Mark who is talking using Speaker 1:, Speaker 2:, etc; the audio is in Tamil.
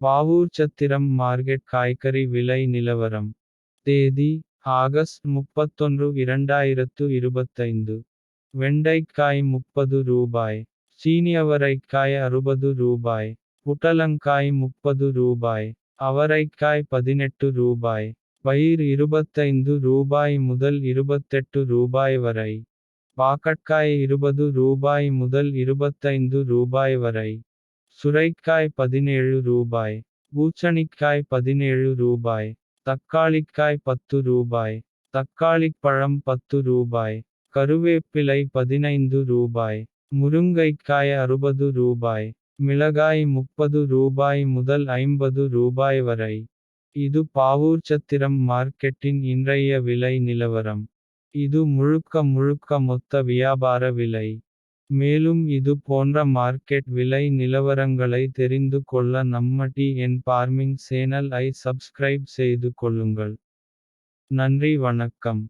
Speaker 1: பாவூர்சத்திரம் மார்க்கெட் காய்கறி விலை நிலவரம். தேதி ஆகஸ்ட் 31 2025. வெண்டைக்காய் 30 ரூபாய். சீனியவரைக்காய் 60 ரூபாய். புடலங்காய் 30 ரூபாய். அவரைக்காய் 18 ரூபாய். பயிர் 25 ரூபாய் முதல் 28 ரூபாய் வரை. பாகற்காய் 20 ரூபாய் முதல் 25 ரூபாய் வரை. சுரைக்காய் 17 ரூபாய். பூசணிக்காய் 17 ரூபாய். தக்காளிக்காய் 10 ரூபாய். தக்காளிப்பழம் 10 ரூபாய். கருவேப்பிலை 15 ரூபாய். முருங்கைக்காய் 60 ரூபாய். மிளகாய் 30 ரூபாய் முதல் 50 ரூபாய் வரை. இது பாவூர்சத்திரம் மார்க்கெட்டின் இன்றைய விலை நிலவரம். இது முழுக்க மொத்த வியாபார விலை. மேலும் இது போன்ற மார்க்கெட் விலை நிலவரங்களை தெரிந்து கொள்ள நம்ம டிஎன் ஃபார்மிங் சேனல் ஐ சப்ஸ்கிரைப் செய்து கொள்ளுங்கள். நன்றி வணக்கம்.